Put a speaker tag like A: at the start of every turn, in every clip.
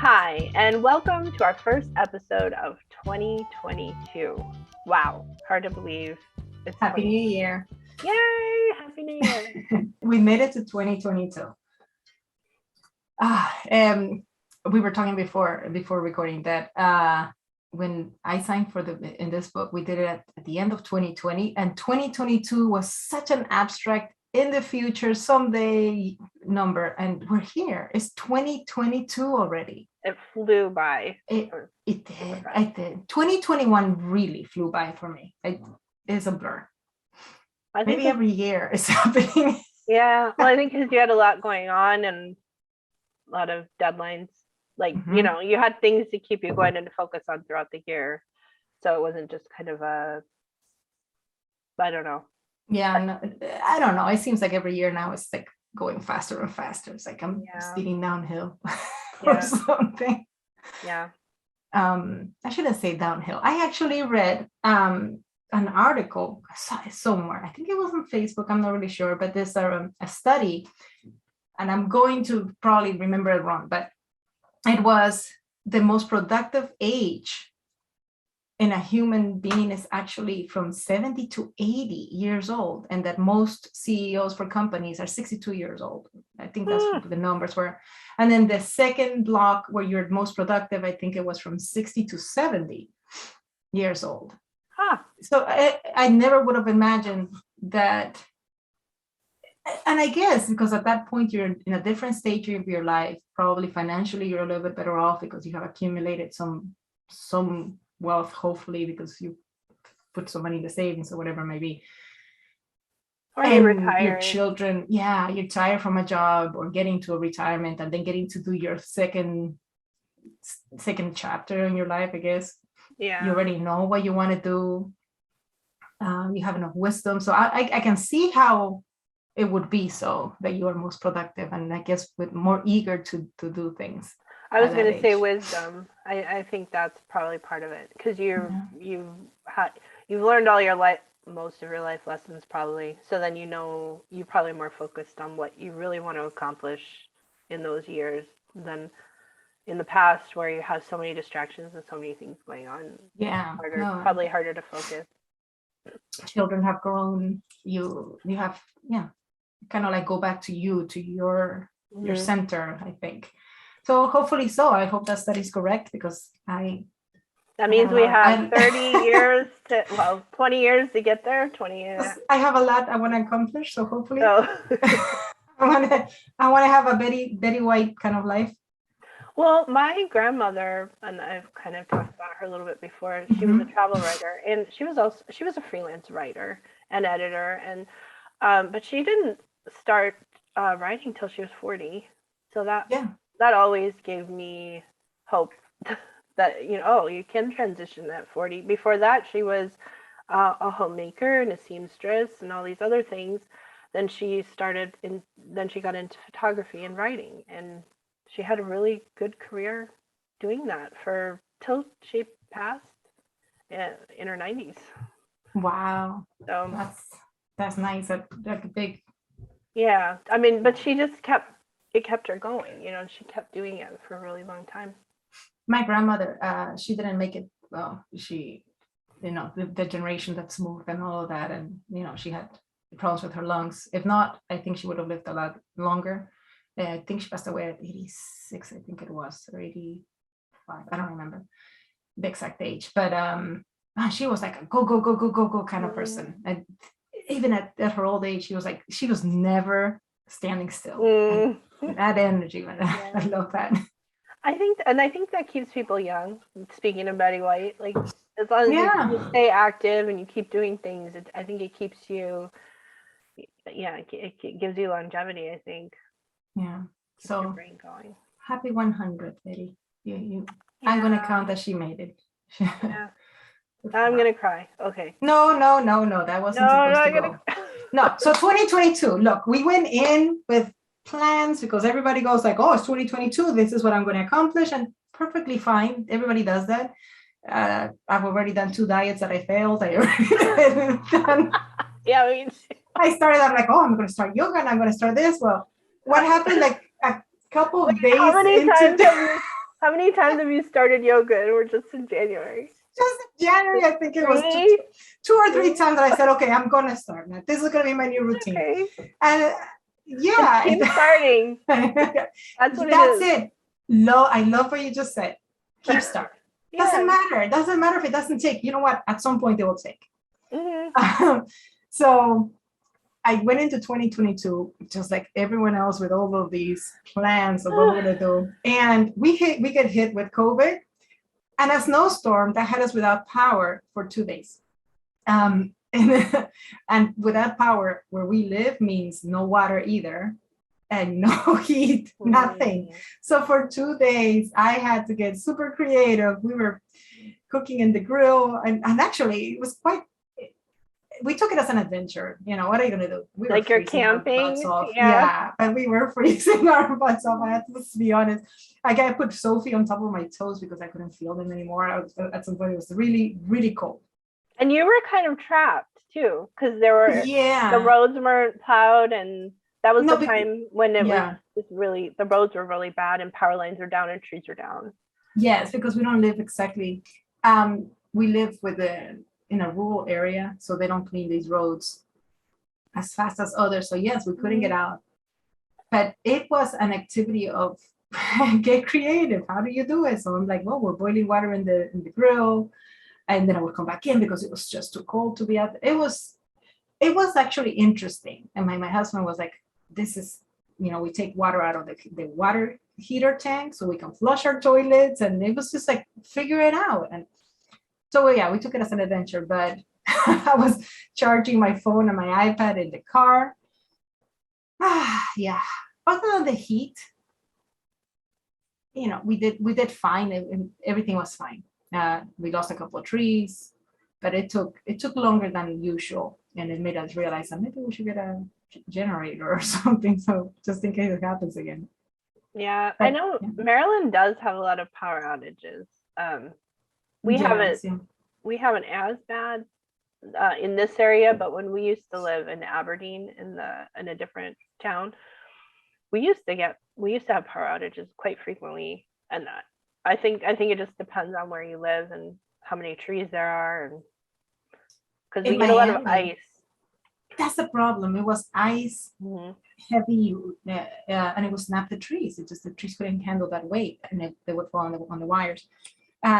A: Hi, and welcome to our first episode of 2022. Wow, hard to believe.
B: It's Happy New Year.
A: Yay, Happy New Year.
B: We made it to 2022. We were talking before recording that when I signed in this book, we did it at the end of 2020, and 2022 was such an abstract in the future someday number, and we're here. It's 2022 already.
A: It flew by.
B: It did. I did. 2021 really flew by for me. It's a blur. Maybe every year is happening.
A: Yeah, well, I think because you had a lot going on and a lot of deadlines. Like, you had things to keep you going and to focus on throughout the year. So it wasn't just kind of I don't know.
B: Yeah, no, I don't know. It seems like every year now it's like going faster and faster. It's like I'm speeding downhill or something.
A: Yeah.
B: I shouldn't say downhill. I actually read an article. I saw it somewhere. I think it was on Facebook. I'm not really sure, but there's a study, and I'm going to probably remember it wrong, but it was the most productive age in a human being is actually from 70 to 80 years old, and that most CEOs for companies are 62 years old. I think that's what the numbers were. And then the second block where you're most productive, I think it was from 60 to 70 years old. So I never would have imagined that. And I guess because at that point you're in a different stage of your life, probably financially you're a little bit better off because you have accumulated some wealth, hopefully, because you put some money in the savings or whatever it may be.
A: Or you retire.
B: Your children, you retire from a job or getting to a retirement and then getting to do your second chapter in your life, I guess.
A: Yeah.
B: You already know what you want to do. You have enough wisdom. So I can see how it would be so that you are most productive, and I guess with more eager to do things.
A: I was going to say wisdom. I think that's probably part of it, because you've learned all your life, most of your life lessons probably. So then you're probably more focused on what you really want to accomplish in those years than in the past, where you have so many distractions and so many things going on.
B: Yeah,
A: probably harder to focus.
B: Children have grown. You have kind of like go back to your center, I think. So hopefully so. I hope that study is correct, because
A: that means we have 30 years 20 years to get there. 20 years.
B: I have a lot I want to accomplish, so hopefully I want to have a Betty White kind of life.
A: Well, my grandmother, and I've kind of talked about her a little bit before, she was a travel writer, and she was a freelance writer and editor, and but she didn't start writing till she was 40. So that always gave me hope that you can transition at 40. Before that, she was a homemaker and a seamstress and all these other things. Then she got into photography and writing, and she had a really good career doing that till she passed in her 90s.
B: Wow. So that's nice. That's big.
A: Yeah, I mean, but she just kept her going, she kept doing it for a really long time.
B: My grandmother, she didn't make it well. She, the generation that's moved and all of that, and she had problems with her lungs. If not, I think she would have lived a lot longer. I think she passed away at 86, I think it was, or 85. I don't remember the exact age, but she was like a go kind of person. And even at her old age, she was never standing still. That energy, I love that.
A: I think that keeps people young. Speaking of Betty White, like, as long as you stay active and you keep doing things, I think it keeps you. It gives you longevity, I think.
B: Yeah. So
A: your brain going.
B: Happy 100, Betty. I'm gonna count that she made it.
A: Yeah. I'm gonna cry. Okay.
B: No. That wasn't supposed to go. No. So 2022. Look, we went in with plans because everybody goes like, "Oh, it's 2022. This is what I'm going to accomplish," and perfectly fine. Everybody does that. I've already done 2 diets that I failed. I started out like, "Oh, I'm going to start yoga and I'm going to start this." Well, what happened? Like a couple of days.
A: How many times have you started yoga and we're just in January?
B: Just in January, I think it was
A: Three?
B: two or three times that I said, okay, I'm going to start now. This is going to be my new routine.
A: Okay.
B: And
A: Just keep starting. That's what
B: that's
A: it is.
B: it. I love what you just said. Keep starting.
A: Yeah.
B: Doesn't matter. It doesn't matter if it doesn't take. You know what? At some point, it will take.
A: Mm-hmm.
B: So I went into 2022 just like everyone else with all of these plans of what we're gonna do, and we get hit with COVID and a snowstorm that had us without power for 2 days. And without power where we live means no water either, and no heat, nothing. So for 2 days, I had to get super creative. We were cooking in the grill, and actually it was quite. We took it as an adventure. You know, what are you gonna do? We were
A: Like you're
B: freezing our butts
A: camping.
B: off.
A: Yeah.
B: And we were freezing our butts off. I had to be honest. Like I put Sophie on top of my toes because I couldn't feel them anymore. At some point, it was really, really cold.
A: And you were kind of trapped too, because the roads weren't plowed, and that was the time when it was really, the roads were really bad and power lines are down and trees are down.
B: Yes, because we don't live exactly. We live in a rural area, so they don't clean these roads as fast as others. So yes, we couldn't get out, but it was an activity of get creative. How do you do it? So I'm like, well, we're boiling water in the grill, and then I would come back in because it was just too cold to be out. It was actually interesting, and my husband was like, this is, we take water out of the water heater tank so we can flush our toilets, and it was just like figure it out. And so yeah, we took it as an adventure, but I was charging my phone and my iPad in the car. Yeah. Other than the heat, we did fine, and everything was fine. We lost a couple of trees, but it took longer than usual, and it made us realize that maybe we should get a generator or something, so just in case it happens again.
A: Yeah, but I know Maryland does have a lot of power outages. We haven't as bad in this area, but when we used to live in Aberdeen in a different town, we used to have power outages quite frequently, and I think it just depends on where you live and how many trees there are, and because we get a lot of ice.
B: That's the problem. It was ice, heavy, and it would snap the trees. The trees couldn't handle that weight, and they would fall on the wires.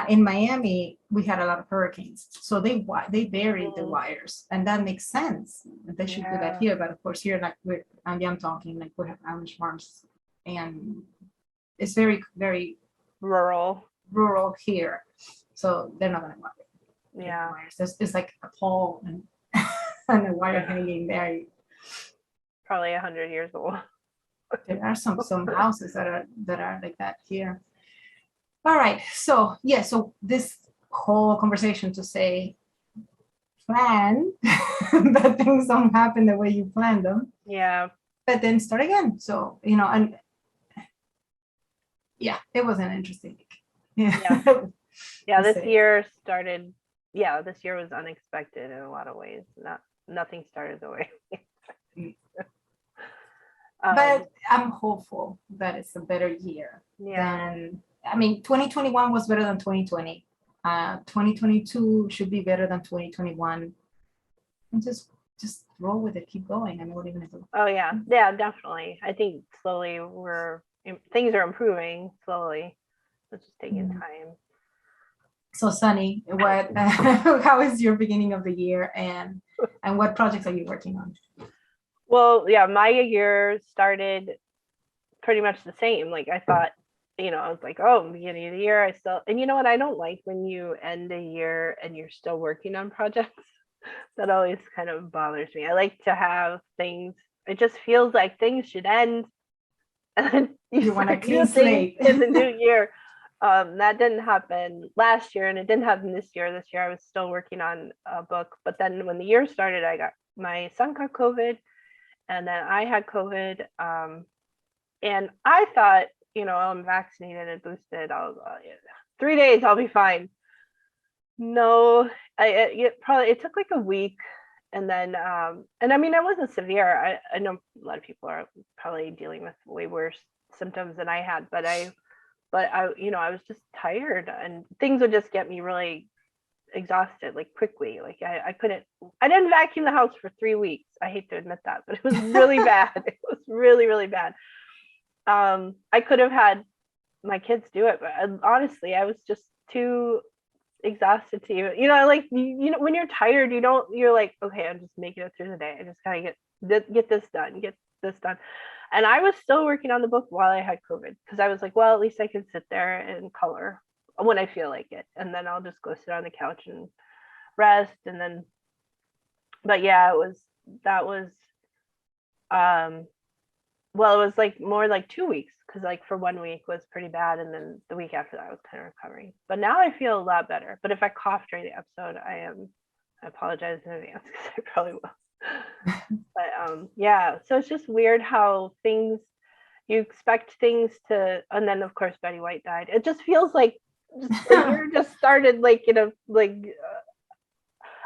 B: In Miami, we had a lot of hurricanes, so they buried the wires, and that makes sense. They should do that here, but of course here, like I'm talking like we have Amish farms, and it's very, very rural here, so they're not gonna wire. Yeah, it's like a pole and a wire hanging there.
A: Probably 100 years old.
B: There are some houses that are like that here. All right, so this whole conversation to say plan, but things don't happen the way you planned them.
A: Yeah.
B: But then start again. So, and yeah, it was an interesting week.
A: Yeah, this year was unexpected in a lot of ways. Nothing started the way.
B: But I'm hopeful that it's a better year than. 2021 was better than 2020. 2022 should be better than 2021. And just roll with it, keep going. What are you gonna do?
A: Oh yeah, definitely. I think slowly things are improving slowly. It's just taking time.
B: So Sunny, how is your beginning of the year, and what projects are you working on?
A: Well, yeah, my year started pretty much the same. Like I thought, I was like, oh, beginning of the year, and you know what? I don't like when you end a year and you're still working on projects. That always kind of bothers me. I like to have things. It just feels like things should end, and then you want a clean slate in the new year. That didn't happen last year, and it didn't happen this year. This year, I was still working on a book, but then when the year started, my son got COVID, and then I had COVID, and I thought, I'm vaccinated and boosted. 3 days, I'll be fine. No, it took like a week, and then and I wasn't severe. I know a lot of people are probably dealing with way worse symptoms than I had, but I but I was just tired, and things would just get me really exhausted, like quickly. Like I didn't vacuum the house for 3 weeks. I hate to admit that, but it was really bad. It was really, really bad. I could have had my kids do it, but honestly, I was just too exhausted to even, like, when you're tired, you're like, okay, I'm just making it through the day. I just gotta get this done, get this done. And I was still working on the book while I had COVID, because I was like, well, at least I can sit there and color when I feel like it, and then I'll just go sit on the couch and rest. And then, but yeah, that was well, it was like more like 2 weeks, because like for 1 week was pretty bad, and then the week after that I was kind of recovering. But now I feel a lot better. But if I cough during the episode, I apologize in advance, because I probably will. But yeah, so it's just weird how you expect things to, and then of course Betty White died. It just feels like the year just started like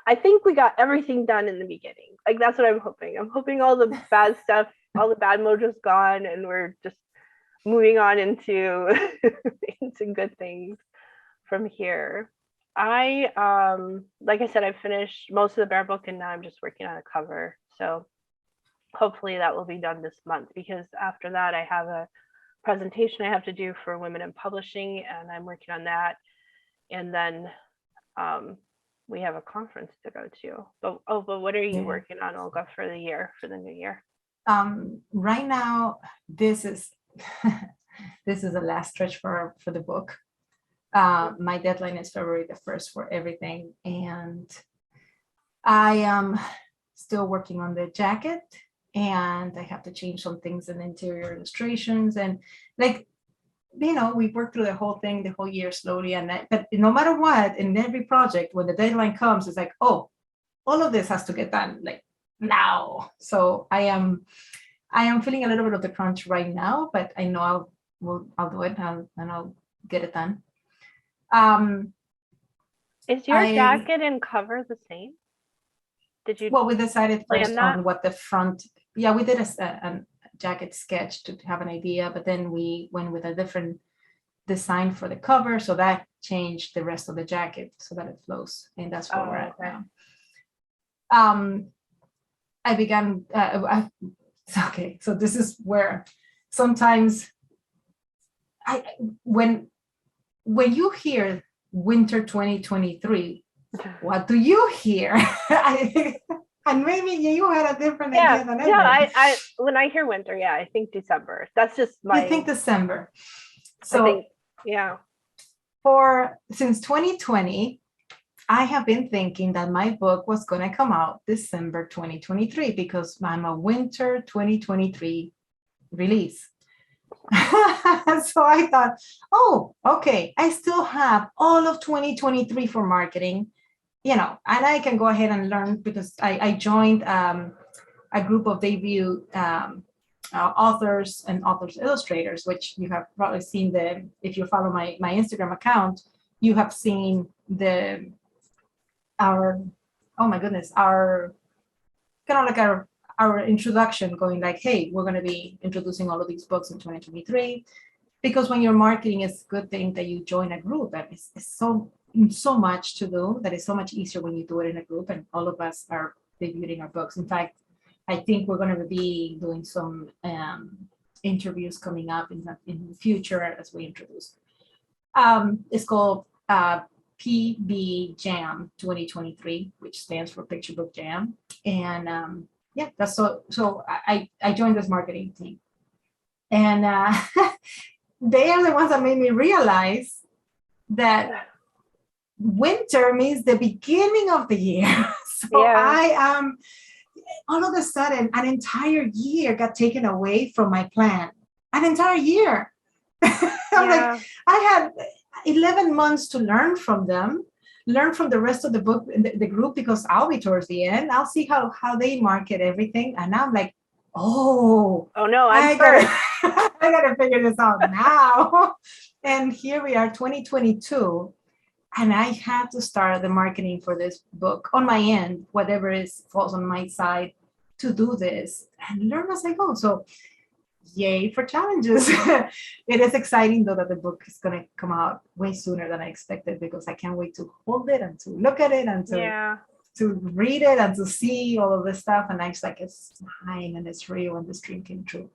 A: I think we got everything done in the beginning. Like, that's what I'm hoping. I'm hoping all the bad stuff, all the bad mojo's gone, and we're just moving on into into good things from here. Like I said, I finished most of the Bear book, and now I'm just working on a cover. So hopefully that will be done this month, because after that I have a presentation I have to do for women in publishing, and I'm working on that. And then we have a conference to go to. But what are you working on, Olga, for the new year?
B: Right now, this is this is the last stretch for the book. My deadline is February the 1st for everything, and I am still working on the jacket, and I have to change some things in interior illustrations, and like, we work through the whole year slowly, but no matter what, in every project, when the deadline comes, it's like, oh, all of this has to get done like now. So I am feeling a little bit of the crunch right now, but I know I'll do it, and I'll get it done.
A: Is your jacket and cover the same? Did you?
B: Well, we decided first on what the front. Yeah, we did a jacket sketch to have an idea, but then we went with a different design for the cover, so that changed the rest of the jacket so that it flows, and that's where we're at now. I began. Okay, so this is where sometimes when you hear winter 2023, what do you hear? And maybe you had a different idea than ever.
A: Yeah, when I hear winter, I think December. That's just my.
B: You think December. So since 2020, I have been thinking that my book was going to come out December 2023, because I'm a winter 2023 release. So I thought, oh, okay, I still have all of 2023 for marketing, and I can go ahead and learn, because I joined a group of debut authors and authors illustrators, which you have probably seen if you follow my Instagram account, you have seen our introduction going like, hey, we're going to be introducing all of these books in 2023. Because when you're marketing, it's a good thing that you join a group, and it's so much to do that is so much easier when you do it in a group, and all of us are debuting our books. In fact, I think we're going to be doing some interviews coming up in the future as we introduce. It's called PB Jam 2023, which stands for Picture Book Jam. And that's so I joined this marketing team, and they are the ones that made me realize that winter means the beginning of the year. So I am all of a sudden, an entire year got taken away from my plan. An entire year. I'm like, I had 11 months to learn from them, learn from the rest of the book, the group, because I'll be towards the end. I'll see how they market everything. And I'm like, oh no, I gotta figure this out now. And here we are, 2022. And I have to start the marketing for this book on my end, whatever falls on my side, to do this and learn as I go. So yay for challenges. It is exciting though that the book is going to come out way sooner than I expected, because I can't wait to hold it and to look at it and to read it and to see all of this stuff. And I just like, it's mine and it's real and this dream came true.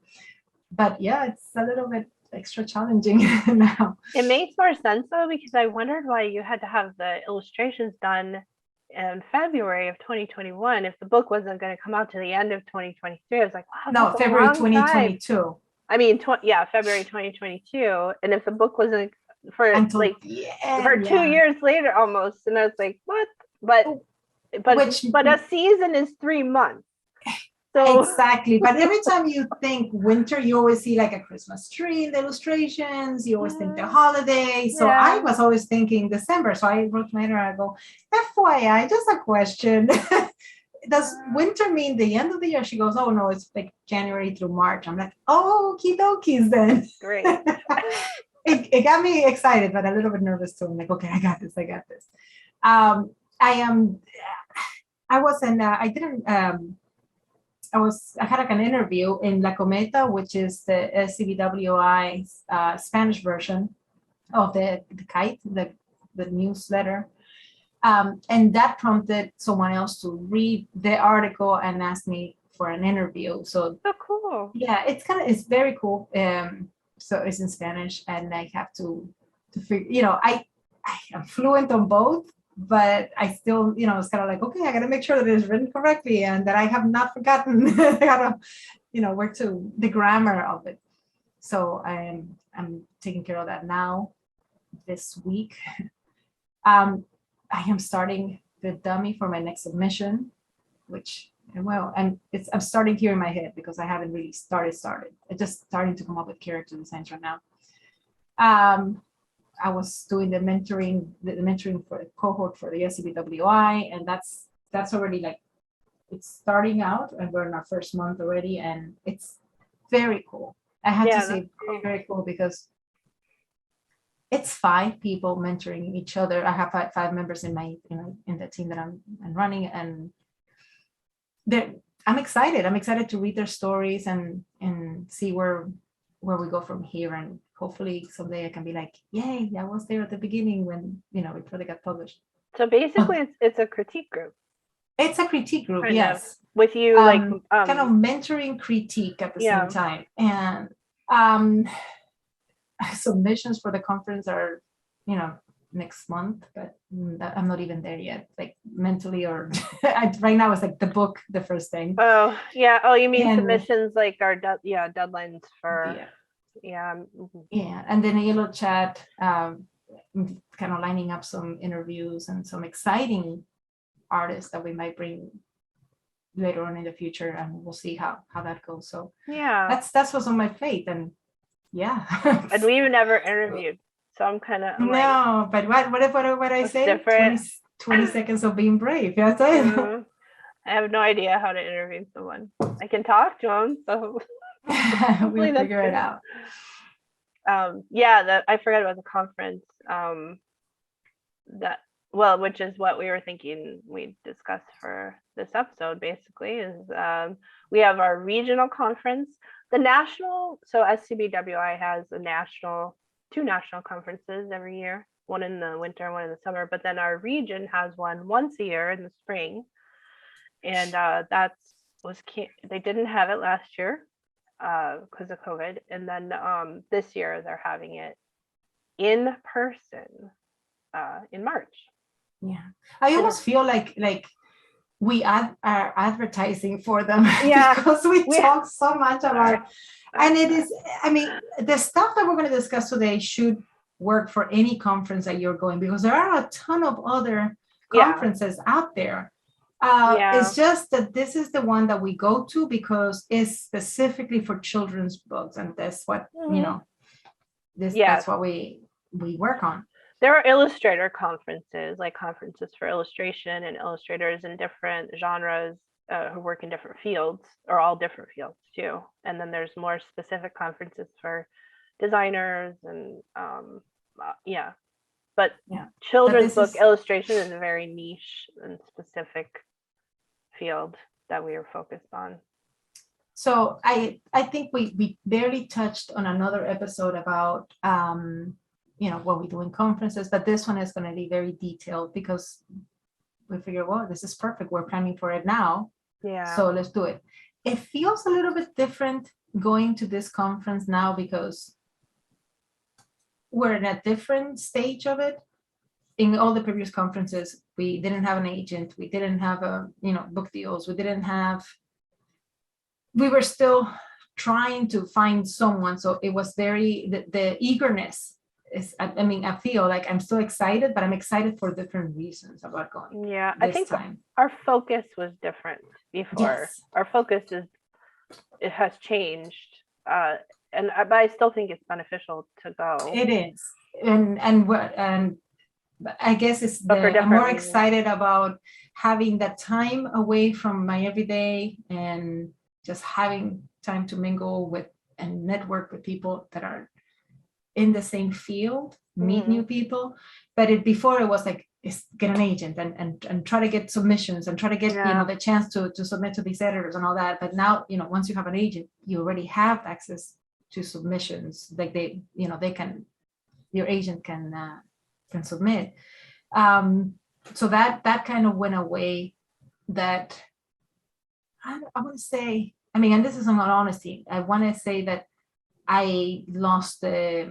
B: But yeah, it's a little bit extra challenging now.
A: It makes more sense though, because I wondered why you had to have the illustrations done in February of 2021 if the book wasn't going to come out to the end of 2023. I was like, wow,
B: No,
A: that's a
B: February
A: long
B: 2022.
A: Time. I mean, February 2022, and if the book wasn't for
B: Until,
A: like for 2 years later almost, and I was like, what? But a season is 3 months. So
B: exactly. But every time you think winter, you always see like a Christmas tree in the illustrations. You always think the holidays. So I was always thinking December. So I wrote to my editor, I go, FYI, just a question. Does winter mean the end of the year? She goes, oh no, it's like January through March. I'm like, oh, okie dokies then.
A: Great.
B: It got me excited, but a little bit nervous too. I'm like, okay, I got this. I had like an interview in La Cometa, which is the SCBWI Spanish version of the Kite, the newsletter. And that prompted someone else to read the article and ask me for an interview. So
A: cool.
B: Yeah, it's very cool. So it's in Spanish, and I have to figure, I am fluent on both, but I still, it's kind of like, okay, I got to make sure that it is written correctly and that I have not forgotten how to, work to the grammar of it. So I'm taking care of that now this week. I am starting the dummy for my next submission, which, I'm starting here in my head because I haven't really started. I'm just starting to come up with character designs right now. I was doing the mentoring for the cohort for the SCBWI, and that's already like, it's starting out, and we're in our first month already, and it's very cool. I have to say very, very cool, because it's 5 people mentoring each other. I have five members in my in the team that I'm running, and I'm excited. I'm excited to read their stories and see where we go from here, and hopefully someday I can be like, yay, I was there at the beginning when, before they got published.
A: So basically it's a critique group.
B: It's a critique group, yes.
A: With you
B: kind of mentoring critique at the same time. And submissions for the conference are, next month, but I'm not even there yet, like mentally, or right now it's like the book, the first thing.
A: Oh yeah. Oh, you mean submissions like our deadlines for
B: yeah. And then Illo chat, kind of lining up some interviews and some exciting artists that we might bring later on in the future, and we'll see how that goes. So that's what's on my plate. And
A: and we've never interviewed, so I'm kind of
B: no, but what I say, 20 seconds of being brave. Yes,
A: I have no idea how to interview someone. I can talk to them, so
B: we'll figure it out.
A: I forgot about the conference. Which is what we were thinking we discussed for this episode. Basically, is we have our regional conference, the national. So SCBWI has two national conferences every year. One in the winter, one in the summer. But then our region has one once a year in the spring, and they didn't have it last year because of COVID, and then this year they're having it in person in March.
B: Yeah, I almost feel like we are advertising for them, because we talk so much about, and it is, I mean, the stuff that we're going to discuss today should work for any conference that you're going, because there are a ton of other conferences out there. It's just that this is the one that we go to because it's specifically for children's books, and that's what that's what we work on.
A: There are Illustrator conferences, like conferences for illustration and illustrators in different genres who work in different fields, or all different fields too. And then there's more specific conferences for designers and but children's book illustration is a very niche and specific field that we are focused on.
B: So I think we barely touched on another episode about what we do in conferences, but this one is going to be very detailed because we figure, well, this is perfect. We're planning for it now.
A: Yeah.
B: So let's do it. It feels a little bit different going to this conference now because we're in a different stage of it. In all the previous conferences, we didn't have an agent. We didn't have book deals. We were still trying to find someone. So it was the eagerness is, I feel like I'm so excited, but I'm excited for different reasons about going.
A: Yeah, I think
B: time.
A: Our focus was different before.
B: Yes.
A: Our focus it has changed. But I still think it's beneficial to go.
B: It is. And I guess I'm more excited about having that time away from my everyday and just having time to mingle with and network with people that are in the same field, meet new people. But before it was like, get an agent and try to get submissions and try to get the chance to submit to these editors and all that. But now, once you have an agent, you already have access to submissions. Like your agent can submit. So that kind of went away. That I want to say, and this is in all honesty, I want to say that I lost that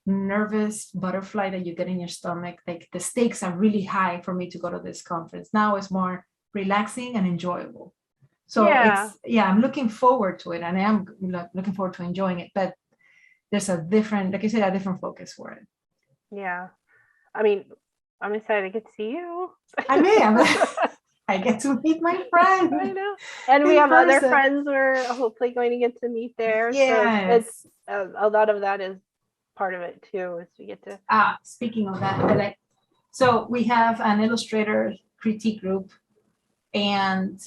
B: nervous butterfly that you get in your stomach. Like the stakes are really high for me to go to this conference. Now it's more relaxing and enjoyable. So I'm looking forward to it, and I am looking forward to enjoying it. But there's a different, like I said, a different focus for it.
A: Yeah. I'm excited to get to see you.
B: I get to meet my friend.
A: I know. And we have other friends we're hopefully going to get to meet there.
B: Yes.
A: So it's a lot of that is part of it too, is we get to.
B: Speaking of that, so we have an Illustrator critique group, and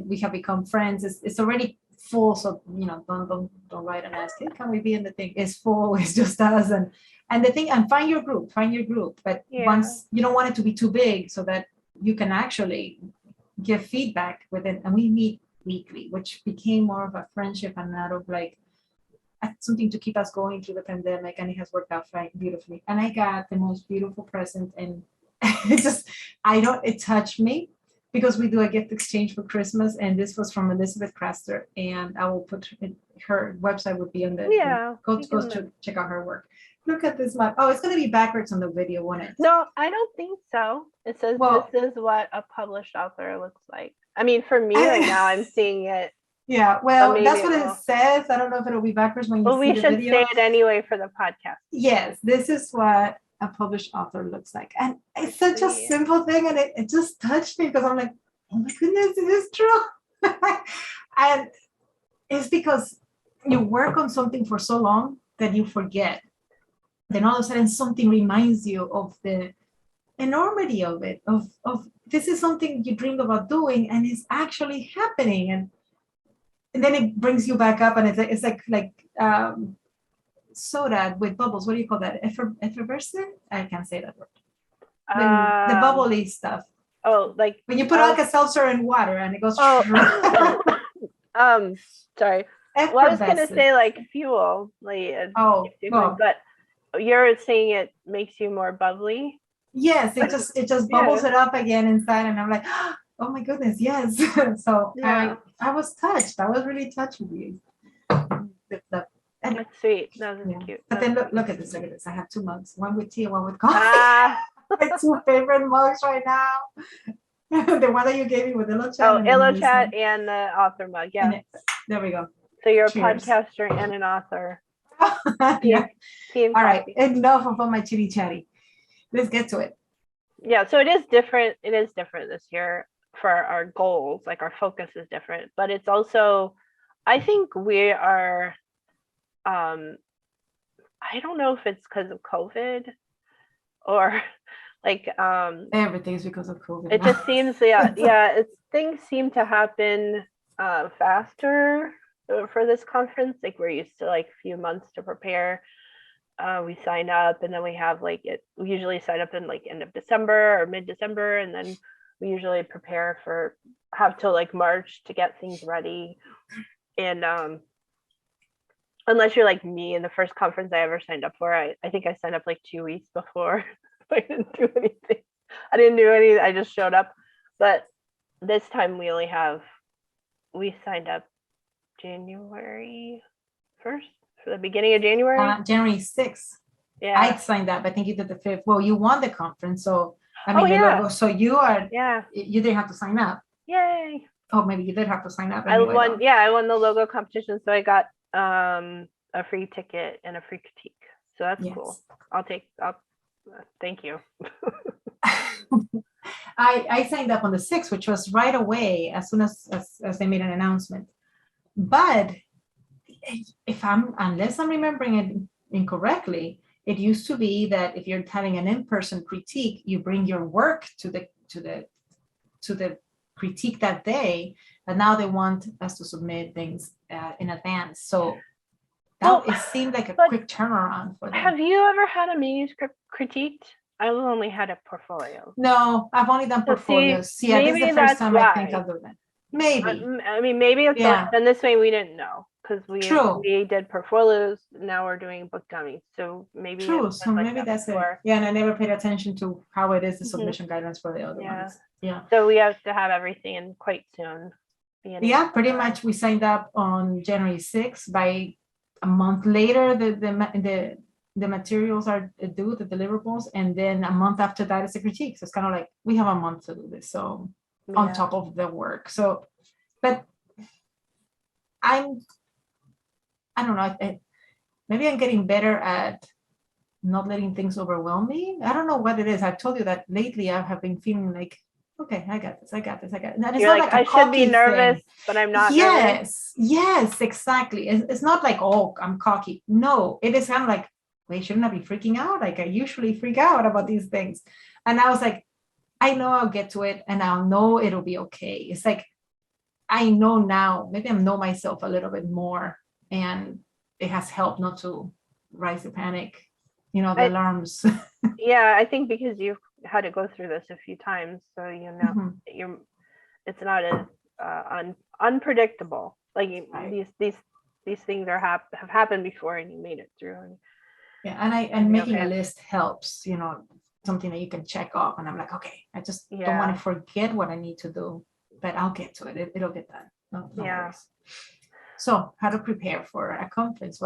B: we have become friends. It's already full, so don't write and ask, hey, can we be in the thing? It's full. It's just us and the thing. And find your group. But once you don't want it to be too big, so that you can actually give feedback with it. And we meet weekly, which became more of a friendship and not of like something to keep us going through the pandemic. And it has worked out beautifully. And I got the most beautiful present, and it touched me because we do a gift exchange for Christmas, and this was from Elizabeth Craster, and I will put her website would be on the go to check out her work. Look at this map. Oh, it's going to be backwards on the video, won't it?
A: No, I don't think so. It says this is what a published author looks like. For me right now, I'm seeing it.
B: Yeah, well, that's what it says. I don't know if it'll be backwards when you see the video.
A: We should say it anyway for the podcast.
B: Yes, this is what a published author looks like. And it's such a simple thing, and it just touched me because I'm like, oh my goodness, it is true. And it's because you work on something for so long that you forget. Then all of a sudden something reminds you of the enormity of it, of this is something you dreamed about doing and it's actually happening. And then it brings you back up, and it's like soda with bubbles. What do you call that? Effervescent? I can't say that word. The bubbly stuff.
A: Oh, like
B: when you put Alka-Seltzer in water and it goes.
A: Sorry. Well, I was gonna say like fuel, but you're saying it makes you more bubbly.
B: Yes, it just bubbles it up again inside, and I'm like, oh my goodness, yes. So I was touched. I was really touched with you.
A: That's sweet. That was cute.
B: But then look at this. I have 2 mugs, one with tea and one with coffee. My 2 favorite mugs right now. The one that you gave me with Illo Chat.
A: Oh, Illo Chat and the author mug. Yeah.
B: There we go.
A: So you're a podcaster and an author.
B: Yeah. All right. Enough of all my chitty chatty. Let's get to it.
A: Yeah. So it is different. It is different this year for our goals. Like our focus is different, but it's also, I think we are, I don't know if it's because of COVID or like
B: everything's because of COVID.
A: It just seems things seem to happen faster for this conference. Like we're used to like a few months to prepare. We sign up, and then we have we usually sign up in like end of December or mid-December, and then we usually prepare for have till like March to get things ready. And unless you're like me, in the first conference I ever signed up for, I think I signed up like 2 weeks before. I didn't do anything. I didn't do anything. I just showed up. But this time we signed up January 1st, for the beginning of January.
B: January 6th.
A: Yeah.
B: I signed up. I think you did the 5th. Well, you won the conference, so I
A: Oh,
B: mean the
A: yeah.
B: logo. So you are.
A: Yeah.
B: You didn't have to sign up.
A: Yay.
B: Oh, maybe you did have to sign up.
A: I
B: Anyway,
A: won. Yeah, I won the logo competition, so I got a free ticket and a free critique. So that's
B: Yes.
A: cool. Thank you.
B: I signed up on the 6th, which was right away as soon as they made an announcement. But unless I'm remembering it incorrectly, it used to be that if you're having an in-person critique, you bring your work to the critique that day, but now they want us to submit things in advance. So it seemed like a quick turnaround for them.
A: Have you ever had a manuscript critiqued? I've only had a portfolio.
B: No, I've only done portfolios.
A: See, yeah, this is the first time I think
B: I'll do that. Maybe.
A: I mean, maybe it's and this way we didn't know, because we did portfolios. Now we're doing book dummies, so maybe
B: so like maybe that's before. It. Yeah, and I never paid attention to how it is the submission guidelines for the other ones. Yeah.
A: So we have to have everything in quite soon.
B: Yeah, pretty much. We signed up on January 6th. By a month later, the materials are due, the deliverables, and then a month after that is a critique. So it's kind of like we have a month to do this. So on top of the work. So, but I don't know. Maybe I'm getting better at not letting things overwhelm me. I don't know what it is. I've told you that lately I have been feeling like, okay, I got this. And it's
A: You're not like I should be nervous, but I'm not.
B: Yes, exactly. It's not like, oh, I'm cocky. No, it is kind of like, wait, shouldn't I be freaking out? Like I usually freak out about these things. And I was like, I know I'll get to it and I'll know it'll be okay. It's like, I know now, maybe I know myself a little bit more, and it has helped not to rise the panic, the alarms.
A: Yeah, I think because you've had to go through this a few times, so it's not as unpredictable. Like these things have happened before, and you made it through.
B: And making a list helps, something that you can check off. And I'm like, okay, I just don't want to forget what I need to do, but I'll get to it. It'll get done. No worries. So how to prepare for a conference?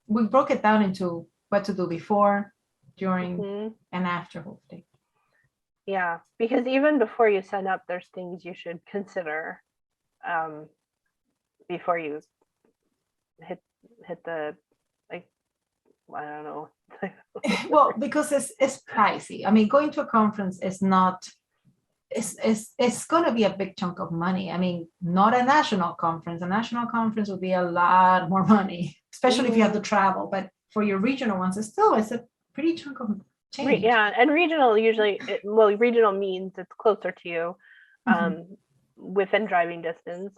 B: We broke it down into what to do before, during, and after, hopefully.
A: Yeah, because even before you sign up, there's things you should consider before you hit the, like, I don't know.
B: Well, because it's pricey. I mean, going to a conference is not, it's going to be a big chunk of money. I mean, not a national conference. A national conference would be a lot more money, especially if you have to travel. But for your regional ones, it's a pretty chunk of change.
A: Yeah, and regional usually, regional means it's closer to you, within driving distance.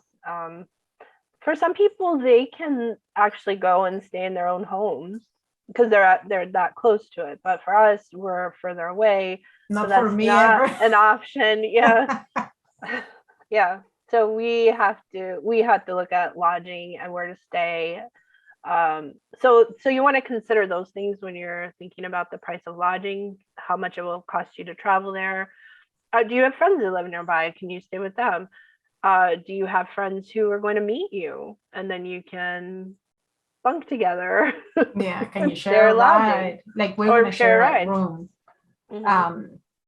A: For some people, they can actually go and stay in their own homes because they're that close to it. But for us, we're further away.
B: Not
A: so that's
B: for me
A: not
B: ever.
A: an option. Yeah. Yeah. So we have to look at lodging and where to stay. So you want to consider those things when you're thinking about the price of lodging, how much it will cost you to travel there. Do you have friends who live nearby? Can you stay with them? Do you have friends who are going to meet you and then you can bunk together?
B: Yeah, can you share a ride? Like we're going to share a room.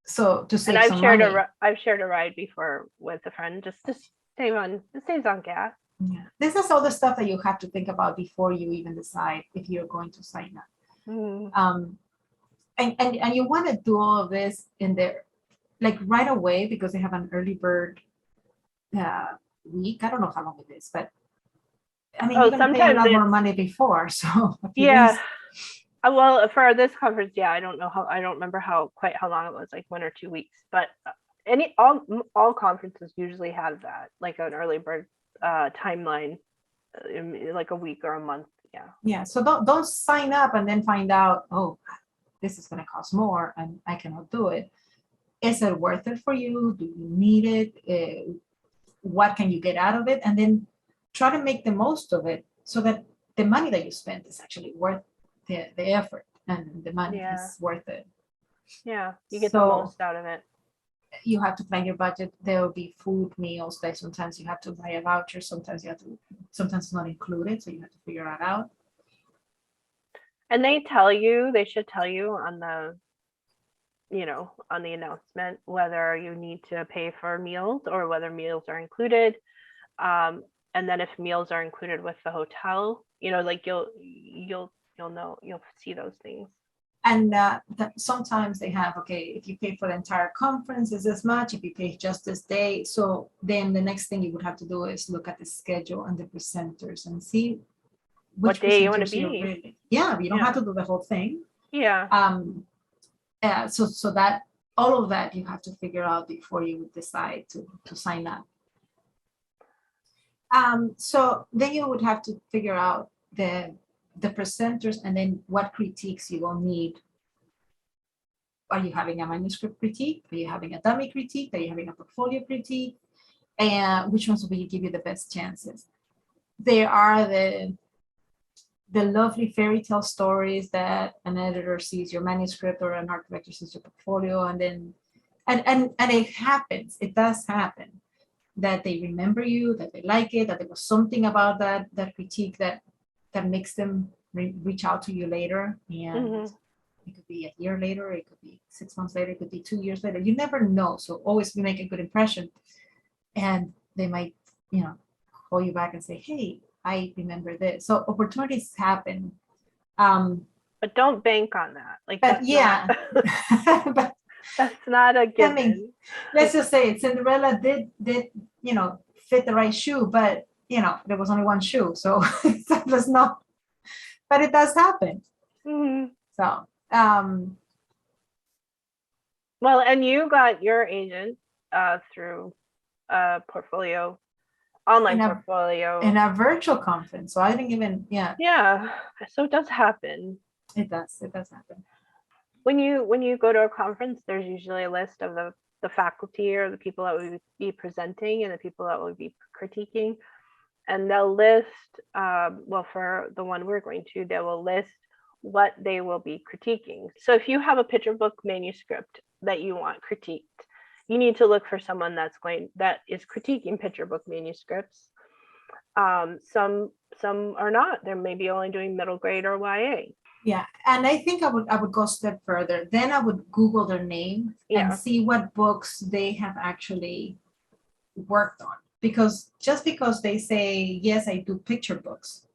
B: So to save some money.
A: I've shared a ride before with a friend just to save on gas.
B: Yeah, this is all the stuff that you have to think about before you even decide if you're going to sign up. And you want to do all of this in there, like right away, because they have an early bird week. I don't know how long it is, but I mean, you're going to pay a lot more money before. So
A: yeah. Well, for this conference, I don't remember quite how long it was, like 1 or 2 weeks. But all conferences usually have that, like an early bird timeline, like a week or a month.
B: Yeah. So don't sign up and then find out, oh, this is going to cost more and I cannot do it. Is it worth it for you? Do you need it? what can you get out of it, and then try to make the most of it so that the money that you spent is actually worth the effort, and the money
A: Yeah.
B: is worth it.
A: Yeah. You get the
B: So
A: most out of it.
B: you have to plan your budget. There will be food meals that sometimes you have to buy a voucher, sometimes it's not included, so you have to figure that out.
A: And they should tell you on the, on the announcement whether you need to pay for meals or whether meals are included. And then if meals are included with the hotel, like you'll know, you'll see those things.
B: And sometimes they have, okay, if you pay for the entire conference, is this much. If you pay just this day, so then the next thing you would have to do is look at the schedule and the presenters and see which
A: What day you want to
B: presenters you're
A: be.
B: really. Yeah, you don't have to do the whole thing.
A: Yeah.
B: So that all of that you have to figure out before you decide to sign up. So then you would have to figure out the presenters, and then what critiques you will need. Are you having a manuscript critique? Are you having a dummy critique? Are you having a portfolio critique? And which ones will give you the best chances? There are the lovely fairy tale stories that an editor sees your manuscript or an art director sees your portfolio, and then and it happens. It does happen that they remember you, that they like it, that there was something about that critique that makes them reach out to you later. And it could be a year later, it could be 6 months later, it could be 2 years later. You never know. So always make a good impression, and they might, call you back and say, hey, I remember this. So opportunities happen.
A: But don't bank on that. Like,
B: but yeah,
A: but that's not a given.
B: I mean, let's just say Cinderella did fit the right shoe, but there was only one shoe, so that was not. But it does happen.
A: Mm-hmm.
B: So,
A: well, and you got your agent through portfolio, online portfolio,
B: in a virtual conference. So I didn't even,
A: yeah. So it does happen.
B: It does happen.
A: When you go to a conference, there's usually a list of the faculty or the people that will be presenting and the people that will be critiquing, and they'll list, well, for the one we're going to, they will list what they will be critiquing. So if you have a picture book manuscript that you want critiqued, you need to look for someone that is critiquing picture book manuscripts. Some are not. They're maybe only doing middle grade or YA.
B: Yeah, and I think I would go a step further. Then I would Google their name and see what books they have actually worked on. Because just because they say, yes, I do picture books,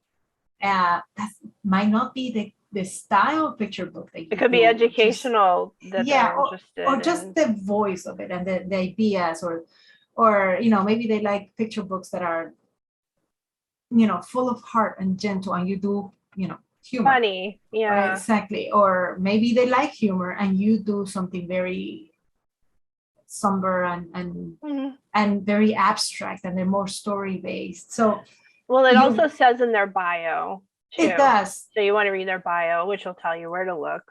B: that might not be the style of picture book that you
A: It could be educational.
B: Or just the voice of it and the ideas, or maybe they like picture books that are full of heart and gentle, and you do humor.
A: Funny, yeah.
B: Exactly. Or maybe they like humor and you do something very somber and very abstract, and they're more story based. So
A: well, it also says in their bio too.
B: It does.
A: So you want to read their bio, which will tell you where to look.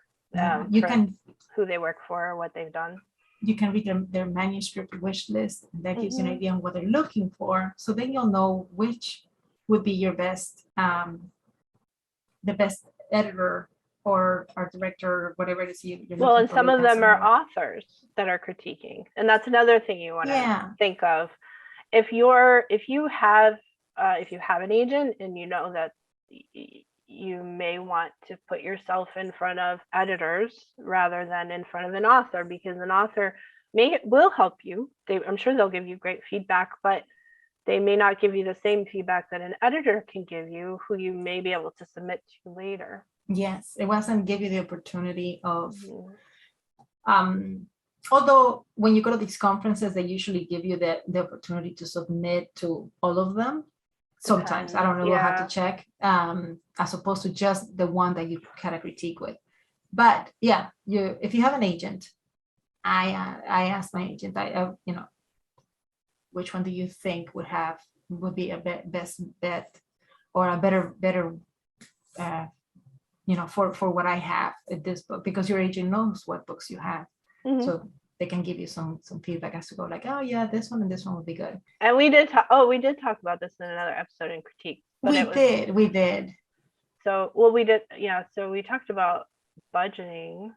B: You can
A: who they work for or what they've done.
B: You can read their manuscript wish list, and that gives you an idea on what they're looking for. So then you'll know which would be your best the best editor or art director, whatever it is you're
A: well, and some of them are authors that are critiquing, and that's another thing you want to think of. If you have an agent and you know that you may want to put yourself in front of editors rather than in front of an author, because an author will help you. I'm sure they'll give you great feedback, but they may not give you the same feedback that an editor can give you, who you may be able to submit to later.
B: Yes, it wasn't give you the opportunity of, although when you go to these conferences, they usually give you the opportunity to submit to all of them. Sometimes, I don't know, we'll have to check, as opposed to just the one that you had a critique with. But yeah, if you have an agent, I asked my agent, which one do you think would be a best bet, or a better for what I have in this book, because your agent knows what books you have. So they can give you some feedback as to go like, oh yeah, this one and this one would be good.
A: And we did talk about this in another episode in critique. But
B: we did.
A: So, well, we did, yeah. So we talked about budgeting.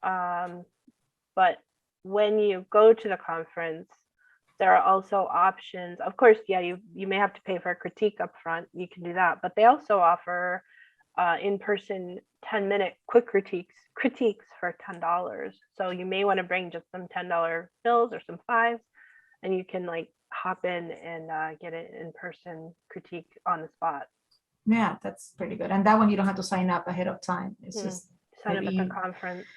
A: But when you go to the conference, there are also options. Of course, yeah, you may have to pay for a critique up front. You can do that, but they also offer in-person 10-minute quick critiques for $10. So you may want to bring just some $10 bills or some fives, and you can like hop in and get an in-person critique on the spot.
B: Yeah, that's pretty good. And that one you don't have to sign up ahead of time. It's just
A: sign up at the conference.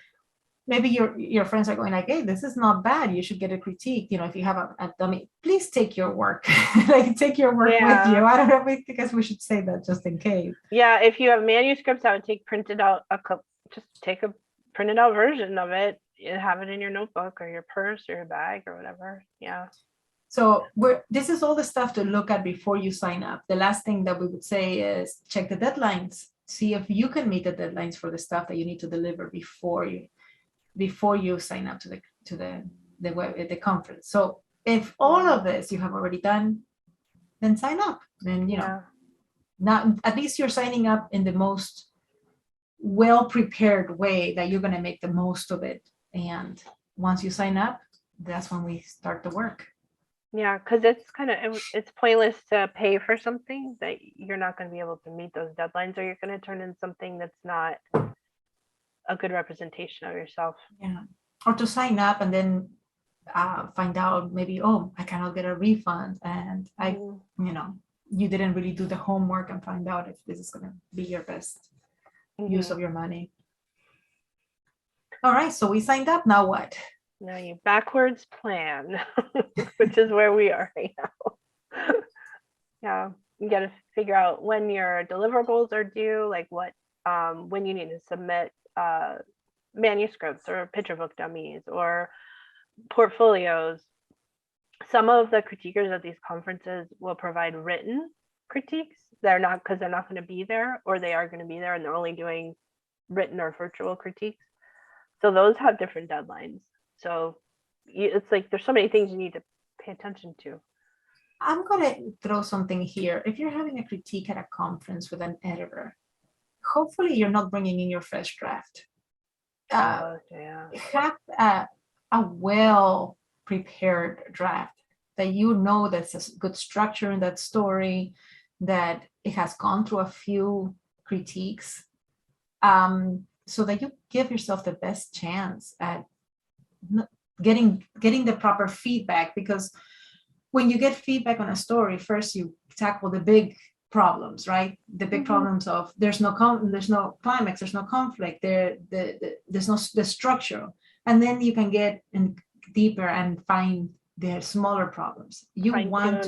B: Maybe your friends are going like, hey, this is not bad. You should get a critique. You know, if you have a dummy, please take your work. Like take your work with you. I don't know. I guess we should say that just in case.
A: Yeah, if you have manuscripts, I would take printed out just take a printed out version of it and have it in your notebook or your purse or your bag or whatever. Yeah.
B: So this is all the stuff to look at before you sign up. The last thing that we would say is check the deadlines. See if you can meet the deadlines for the stuff that you need to deliver before you sign up to the conference. So if all of this you have already done, then sign up. Then now at least you're signing up in the most well-prepared way that you're going to make the most of it. And once you sign up, that's when we start the work.
A: Yeah, because it's pointless to pay for something that you're not going to be able to meet those deadlines, or you're going to turn in something that's not a good representation of yourself.
B: Yeah, or to sign up and then find out maybe, oh, I cannot get a refund, and you didn't really do the homework and find out if this is going to be your best use of your money. All right, so we signed up. Now what?
A: Now you backwards plan, which is where we are right now. Yeah, you got to figure out when your deliverables are due, like when you need to submit manuscripts or picture book dummies or portfolios. Some of the critiquers at these conferences will provide written critiques. They're not going to be there, or they are going to be there and they're only doing written or virtual critiques. So those have different deadlines. So it's like there's so many things you need to pay attention to.
B: I'm going to throw something here. If you're having a critique at a conference with an editor, hopefully you're not bringing in your fresh draft. Have a well-prepared draft that that's a good structure in that story, that it has gone through a few critiques, so that you give yourself the best chance at getting the proper feedback. Because when you get feedback on a story, first you tackle the big problems, right? The big problems of there's no climax, there's no conflict, there's no the structure, and then you can get in deeper and find the smaller problems. You want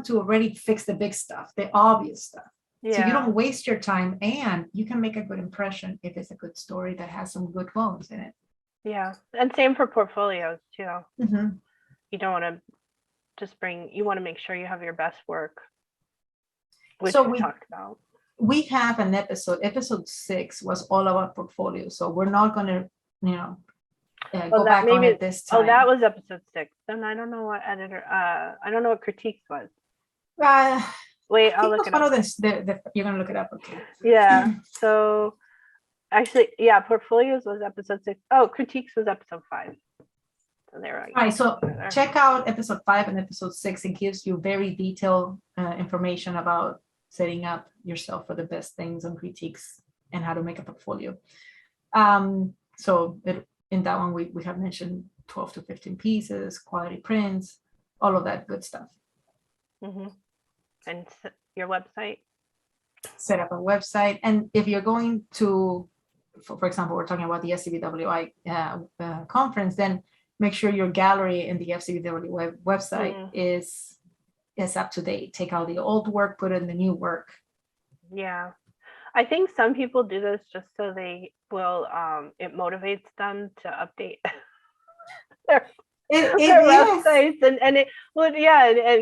B: to already fix the big stuff, the obvious stuff. So you don't waste your time, and you can make a good impression if it's a good story that has some good bones in it.
A: Yeah, and same for portfolios too. You don't want to just you want to make sure you have your best work, which we talked about.
B: We have an episode 6 was all about portfolio, so we're not going to go back on it this time.
A: Oh, that was episode 6. Then I don't know what editor I don't know what critiques was. Wait, I'll look it up.
B: You're gonna look it up, okay?
A: Yeah. So actually, portfolios was episode 6. Oh, critiques was episode 5. So there.
B: All right. So check out episode 5 and episode 6. It gives you very detailed information about setting up yourself for the best things on critiques and how to make a portfolio. So in that one, we have mentioned 12 to 15 pieces, quality prints, all of that good stuff.
A: And your website.
B: Set up a website. And if you're going to, for example, we're talking about the FCBWI conference, then make sure your gallery in the FCBWI website is up to date. Take out the old work, put in the new work.
A: Yeah. I think some people do this just so they will, it motivates them to update their websites and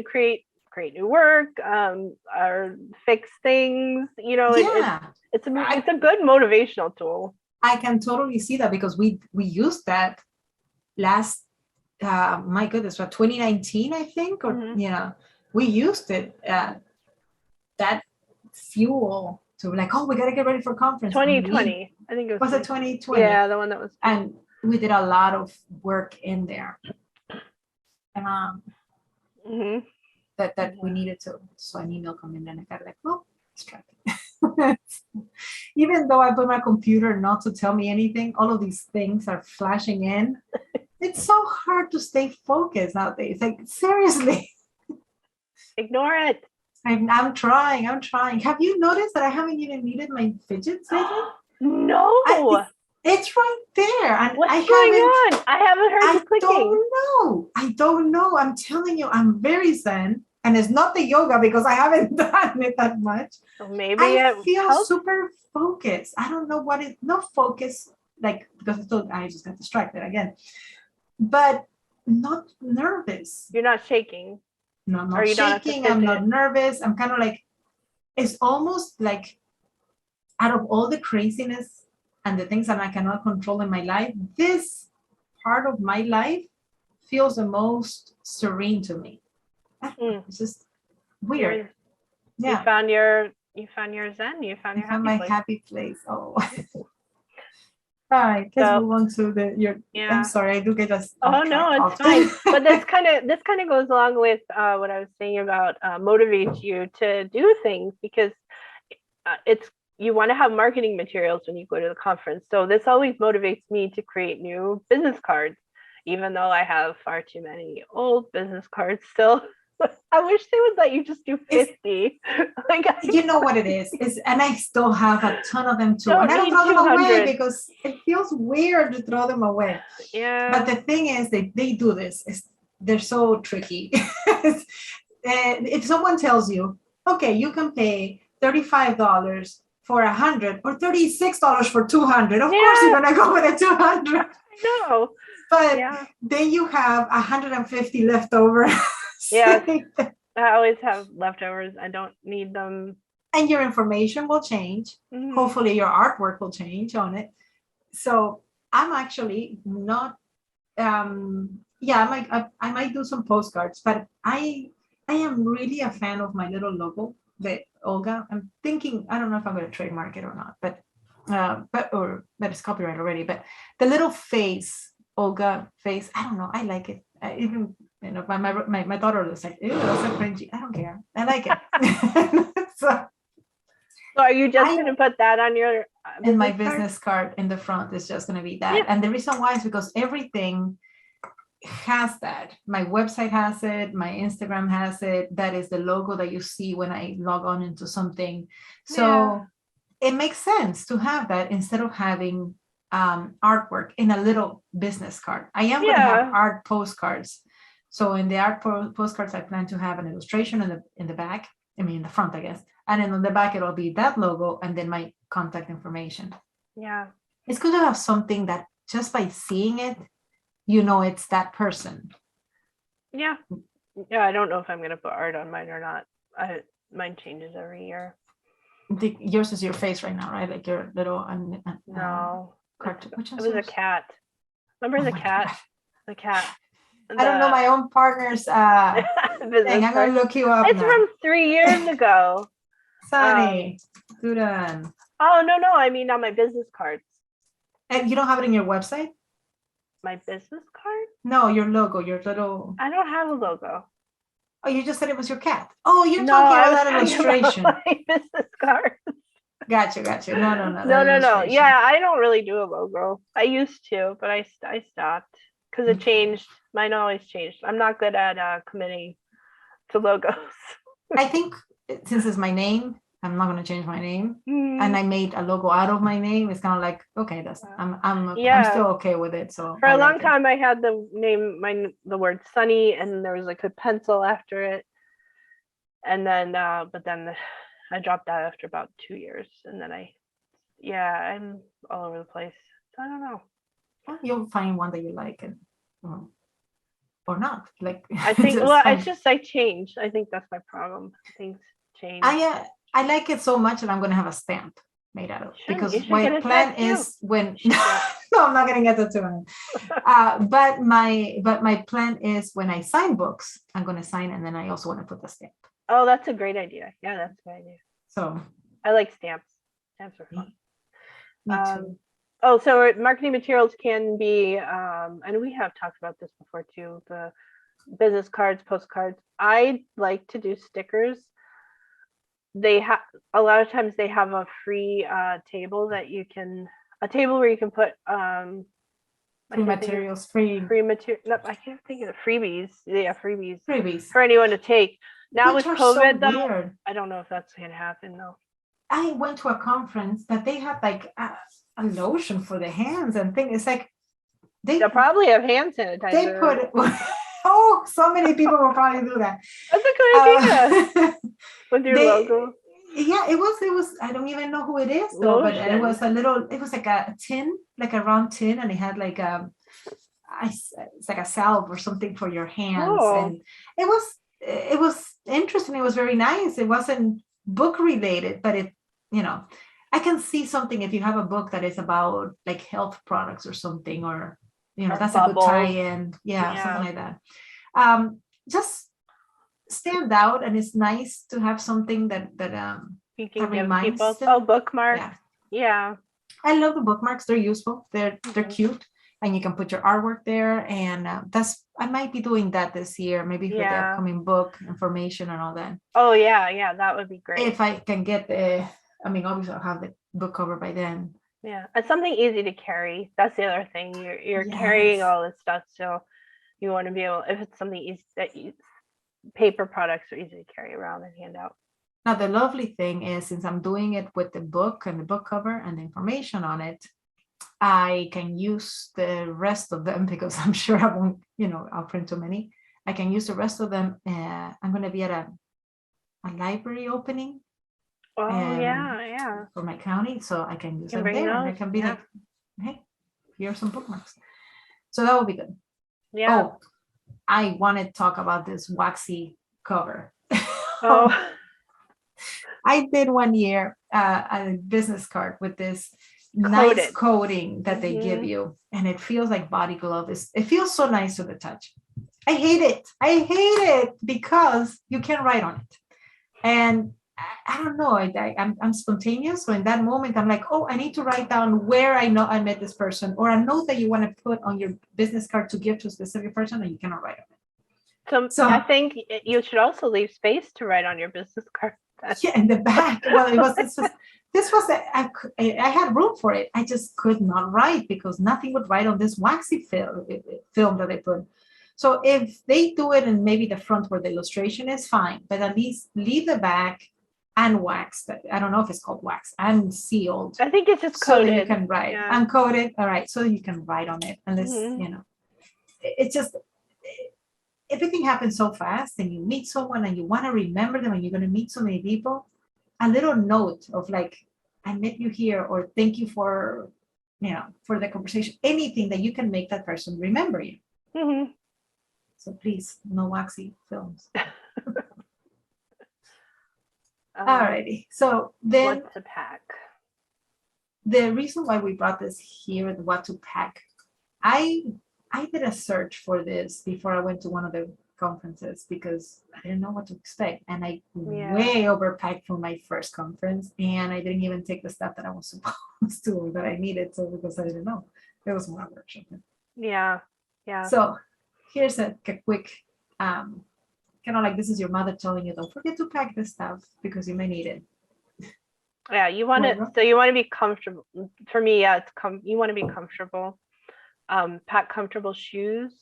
A: create new work, or fix things. It's a good motivational tool.
B: I can totally see that because we used that last, my goodness, what, 2019, I think, or we used it, that fuel to like, oh, we got to get ready for conference.
A: 2020. I think it
B: was it 2020?
A: Yeah, the one that was.
B: And we did a lot of work in there. That we needed to. So an email come in and I got like, oh, distracted. Even though I put my computer not to tell me anything, all of these things are flashing in. It's so hard to stay focused nowadays. Like, seriously.
A: Ignore it.
B: I'm trying. Have you noticed that I haven't even needed my fidgets lately?
A: No.
B: It's right there. And
A: what's going on? I haven't heard you clicking.
B: I don't know. I'm telling you, I'm very zen. And it's not the yoga because I haven't done it that much.
A: So maybe
B: I feel super focused. I don't know what it, no focus, like, because I just got distracted again. But not nervous.
A: You're not shaking.
B: No, I'm not shaking. I'm not nervous. I'm kind of like, it's almost like out of all the craziness and the things that I cannot control in my life, this part of my life feels the most serene to me. It's just weird.
A: You found your zen. You found your
B: my happy place. Oh. All right, let's move on to I'm sorry, I do get us.
A: Oh no, it's fine. But this kind of goes along with what I was saying about motivates you to do things, because you want to have marketing materials when you go to the conference. So this always motivates me to create new business cards, even though I have far too many old business cards still. I wish they would let you just do 50.
B: You know what it is, and I still have a ton of them too. And I don't throw them away because it feels weird to throw them away.
A: Yeah.
B: But the thing is, they do this. They're so tricky. If someone tells you, okay, you can pay $35 for 100 or $36 for 200, of course you're gonna go with the 200.
A: No.
B: But then you have 150 left over.
A: Yeah, I always have leftovers. I don't need them.
B: And your information will change. Hopefully your artwork will change on it. So I'm actually not, I might do some postcards, but I am really a fan of my little logo, the Olga. I'm thinking, I don't know if I'm going to trademark it or not, but that is copyright already, but the little face, Olga face, I don't know. I like it. Even my daughter was like, ew, that's so cringy. I don't care. I like it. So are
A: you just going to put that on your
B: in my business card in the front? Is just going to be that. And the reason why is because everything has that. My website has it. My Instagram has it. That is the logo that you see when I log on into something. So it makes sense to have that instead of having artwork in a little business card. I am going to have art postcards. So in the art postcards, I plan to have an illustration in the back. I mean, in the front, I guess. And then on the back, it'll be that logo and then my contact information.
A: Yeah.
B: It's good to have something that just by seeing it, you know it's that person.
A: Yeah. Yeah, I don't know if I'm going to put art on mine or not. Mine changes every year.
B: Yours is your face right now, right? Like your little...
A: no.
B: Cartoon.
A: It was a cat. Remember the cat? God. The cat.
B: I don't know my own partner's thing. I'm going to look you up.
A: It's now. From 3 years ago.
B: Sunny. Duran.
A: Oh, no. I mean, on my business cards.
B: And you don't have it in your website?
A: My business card?
B: No, your logo, your little...
A: I don't have a logo.
B: Oh, you just said it was your cat. Oh, you're talking about that illustration.
A: About my business card.
B: Gotcha.
A: No. Yeah, I don't really do a logo. I used to, but I stopped because it changed. Mine always changed. I'm not good at committing to logos. I
B: think since it's my name, I'm not going to change my name. And I made a logo out of my name. It's kind of like, okay, I'm still okay with it. So
A: for a long time, I had the name, the word Sunny, and there was like a pencil after it. And then, but then I dropped that after about 2 years. And then I'm all over the place. So I don't know.
B: Well, you'll find one that you like and or not. Like
A: I think, it's just I changed. I think that's my problem. Things change.
B: I like it so much that I'm going to have a stamp. made out of.
A: You
B: Because
A: should get
B: my
A: a
B: plan
A: tattoo.
B: is when no, I'm not gonna get the tattoo. But my plan is when I sign books, I'm gonna sign, and then I also want to put the stamp.
A: Oh, that's a great idea. Yeah, that's a good idea.
B: So
A: I like stamps. Stamps are fun.
B: me too.
A: Oh, so marketing materials can be, and we have talked about this before too, the business cards, postcards. I like to do stickers. They have a lot of times they have a free table that you can a table where you can put I
B: Free
A: can't think of
B: materials, free
A: free material. No, I can't think of the freebies. Yeah, freebies
B: freebies,
A: for anyone to take. Now
B: which
A: with
B: are so
A: COVID though,
B: weird.
A: I don't know if that's gonna happen though.
B: I went to a conference that they had like a lotion for the hands and thing. It's like
A: They'll probably have hand
B: they
A: sanitizer.
B: put oh, so many people will probably do that.
A: That's a good idea with your
B: They
A: logo
B: yeah, it was I don't even know who it is though, but it
A: lotion.
B: was it was like a tin, like a round tin, and it had like it's like a salve or something for your hands,
A: Cool.
B: and it was interesting. It was very nice. It wasn't book related, but I can see something if you have a book that is about like health products or something, or
A: Or
B: that's a good
A: bubbles.
B: tie-in,
A: Yeah.
B: something like that. Just stand out, and it's nice to have something that
A: You can give
B: reminds
A: people
B: them.
A: bookmarks.
B: Yeah.
A: Yeah.
B: I love the bookmarks. They're useful. They're
A: Mhm.
B: cute, and you can put your artwork there. And I might be doing that this year, maybe for the
A: Yeah.
B: upcoming book information and all that.
A: Oh yeah, that would be great.
B: If I can get obviously I'll have the book cover by then.
A: Yeah, it's something easy to carry. That's the other thing. You're carrying
B: Yes.
A: all this stuff, so you want to be able. If it's something easy paper products are easy to carry around and hand out.
B: Now, the lovely thing is, since I'm doing it with the book and the book cover and the information on it, I can use the rest of them because I'm sure I won't, I'll print too many. I can use the rest of them. I'm going to be at a library opening.
A: Oh yeah.
B: For my county, so I can use them
A: bring
B: there, and I
A: those.
B: can be
A: Yeah.
B: like, hey, here are some bookmarks. So that will be good.
A: Yeah.
B: Oh, I want to talk about this waxy cover.
A: Oh.
B: I did one year a business card with this nice coating that they give you, and it feels like body glove. It feels so nice to the touch. I hate it because you can't write on it, and I don't know. I'm spontaneous. So in that moment, I'm like, oh, I need to write down where I know I met this person, or a note that you want to put on your business card to give to a specific person, and you cannot write on it.
A: So I think you should also leave space to write on your business card.
B: Yeah, in the back. Well, this was I had room for it. I just could not write because nothing would write on this waxy film that I put. So if they do it in maybe the front where the illustration is fine, but at least leave the back and waxed. I don't know if it's called wax and sealed.
A: I think it's just
B: so
A: coated.
B: That you can write.
A: Yeah.
B: Uncoated. All right, so you can write on it. Unless it's just everything happens so fast, and you meet someone and you want to remember them, and you're going to meet so many people. A little note of like, I met you here, or thank you for for the conversation, anything that you can make that person remember you.
A: Mm-hmm.
B: So please, no waxy films. Alrighty, so then
A: what to pack.
B: The reason why we brought this here, the what to pack, I did a search for this before I went to one of the conferences because I didn't know what to expect, and I way overpacked for my first conference, and I didn't even take the stuff that I was supposed to or that I needed, so because I didn't know it was more workshop.
A: Yeah.
B: So here's a quick kind of like, this is your mother telling you, don't forget to pack this stuff because you may need it.
A: Yeah, you want to. So you want to be comfortable. For me, yeah, you want to be comfortable. Pack comfortable shoes,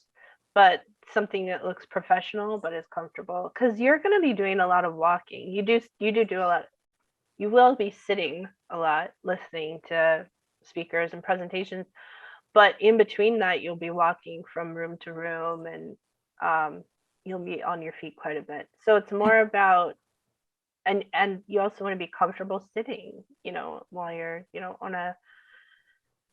A: but something that looks professional but is comfortable, because you're going to be doing a lot of walking. You do a lot. You will be sitting a lot, listening to speakers and presentations, but in between that, you'll be walking from room to room, and you'll be on your feet quite a bit. So it's more about. And you also want to be comfortable sitting, while you're, on a.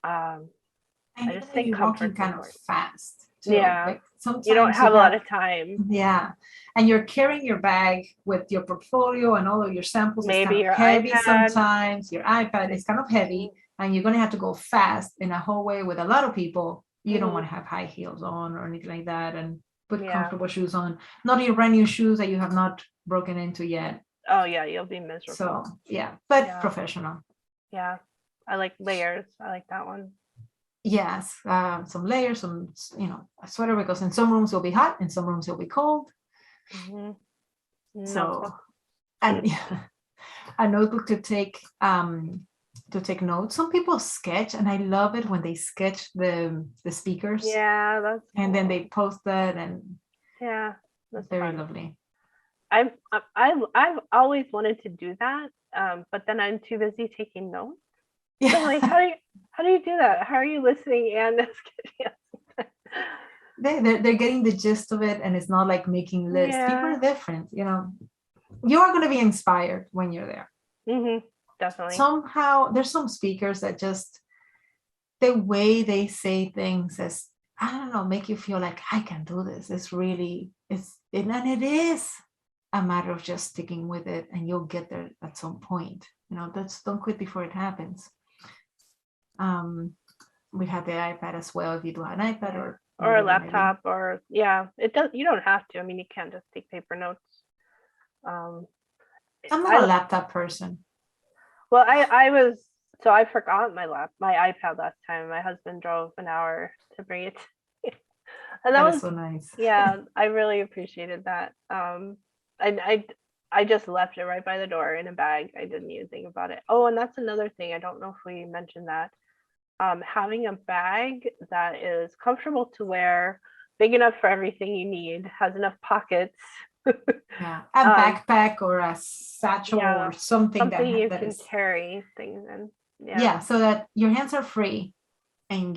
B: I And
A: I
B: you're
A: just
B: gonna
A: think
B: be walking
A: comfort's
B: kind of
A: important.
B: fast too.
A: Yeah.
B: Like
A: You don't
B: sometimes you
A: have a lot
B: have,
A: of time.
B: yeah, and you're carrying your bag with your portfolio and all of your samples. It's
A: Maybe
B: kind of
A: your
B: heavy
A: iPad.
B: sometimes. Your iPad is kind of heavy, and you're gonna have to go fast in a hallway with a lot of people. You don't
A: Mm-hmm.
B: want to have high heels on or anything like that, and put
A: Yeah.
B: comfortable shoes on. Not your brand new shoes that you have not broken into yet.
A: Oh yeah, you'll be
B: So
A: miserable.
B: yeah, but
A: Yeah.
B: professional.
A: Yeah. I like layers. I like that one.
B: Yes, some layers, some, a sweater, because in some rooms it'll be hot, in some rooms it'll be cold.
A: Mm-hmm. No.
B: So, and yeah, a notebook to take notes. Some people sketch, and I love it when they sketch the speakers,
A: Yeah, that's
B: and then
A: cool.
B: they post that, and
A: Yeah, that's
B: very
A: fun.
B: lovely.
A: I've always wanted to do that, but then I'm too busy taking notes. So I'm like,
B: Yeah,
A: how do you do that? How are you listening and sketching?
B: they're getting the gist of it, and it's not like making lists. People
A: Yeah.
B: are different, you are going to be inspired when you're there.
A: Mhm. Definitely.
B: Somehow there's some speakers that just, the way they say things, as I don't know, make you feel like I can do this. It's really, and it is a matter of just sticking with it, and you'll get there at some point. That's, don't quit before it happens. We have the iPad as well, if you do have an iPad,
A: Yeah.
B: or
A: Or a
B: whatever it may be.
A: laptop, or yeah, it does. You don't have to. I mean, you can't just take paper notes. Um,
B: I'm not a
A: I
B: laptop person.
A: well, I was so I forgot my iPad last time. My husband drove an hour to bring it, to me. And that
B: That is
A: was
B: so nice.
A: yeah. I really appreciated that. I I I just left it right by the door in a bag. I didn't even think about it. Oh, and that's another thing. I don't know if we mentioned that. Having a bag that is comfortable to wear, big enough for everything you need, has enough pockets.
B: Yeah, a
A: um,
B: backpack or a satchel
A: yeah,
B: or something
A: something
B: that
A: you
B: that
A: can
B: is,
A: carry things in. Yeah.
B: yeah, so that your hands are free, and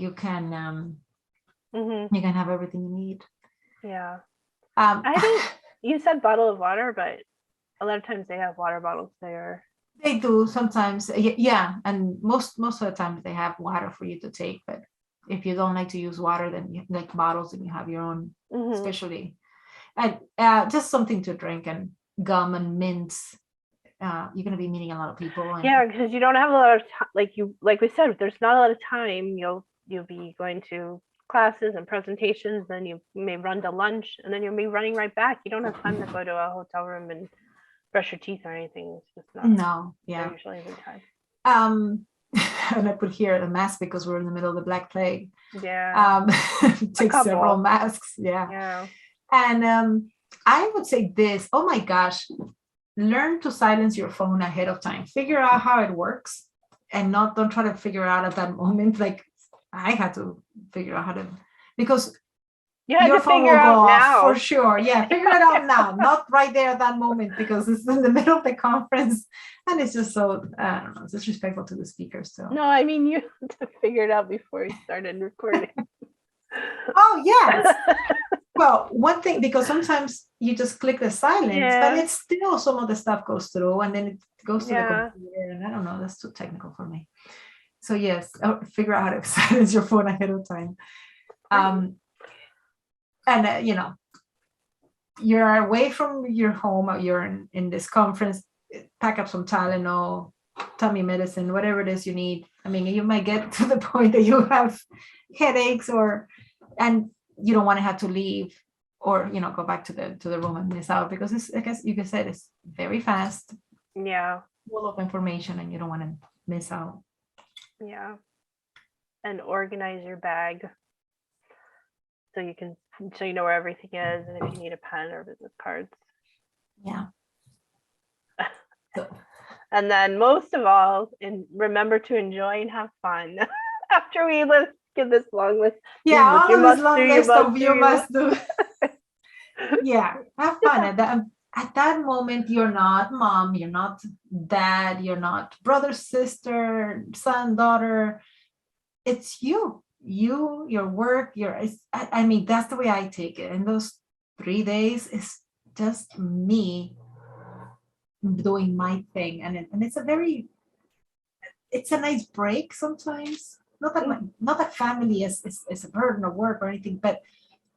A: Hmm.
B: you can have everything you need.
A: Yeah.
B: Um,
A: I think you said bottle of water, but a lot of times they have water bottles there.
B: they do sometimes, yeah, and most of the time they have water for you to take. But if you don't like to use water, then you like bottles, and you have your own,
A: Hmm.
B: especially, and just something to drink, and gum and mints. You're gonna be meeting a lot of people, and
A: Yeah, because you don't have a lot of time. Like we said, there's not a lot of time. You'll be going to classes and presentations, then you may run to lunch, and then you'll be running right back. You don't have time to go to a hotel room and brush your teeth or anything. It's just not.
B: no,
A: There
B: yeah.
A: usually isn't time.
B: Um, and I put here a mask because we're in the middle of the Black Plague.
A: Yeah, a
B: Take several
A: couple.
B: masks, yeah.
A: Yeah.
B: And I would say this, oh my gosh, learn to silence your phone ahead of time. Figure out how it works, and don't try to figure out at that moment. Like I had to figure out how to, because
A: You had
B: your
A: to
B: phone
A: figure
B: will go
A: out
B: off for
A: now.
B: sure. Yeah, figure it out now, not right there at that moment, because it's in the middle of the conference, and it's just so, I don't know, it's disrespectful to the speakers. So,
A: No, I mean you had to figure it out before you started recording.
B: oh yes. Well, one thing, because sometimes you just click the silence, but
A: Yeah.
B: it's still, some of the stuff goes through, and then it goes to the
A: Yeah.
B: computer, and I don't know, that's too technical for me. So yes, figure out how to silence your phone ahead of time. And you're away from your home, or you're in this conference, pack up some Tylenol, tummy medicine, whatever it is you need. I mean, you might get to the point that you have headaches, and you don't want to have to leave, or go back to the room and miss out, because it's, I guess you can say, it's very fast,
A: Yeah.
B: full of information, and you don't want to miss out.
A: Yeah. And organize your bag so you know where everything is, and if you need a pen or business cards.
B: Yeah. So,
A: And then most of all, remember to enjoy and have fun. After we give this long list,
B: yeah,
A: you
B: all of this
A: must do,
B: long
A: you
B: list
A: must
B: of
A: do,
B: you
A: you
B: must
A: must.
B: do. Yeah, have fun at that moment. You're not mom, you're not dad, you're not brother, sister, son, daughter. It's your work, I mean, that's the way I take it. And those 3 days is just me doing my thing, and it's a nice break sometimes. not that family is a burden of work or anything, but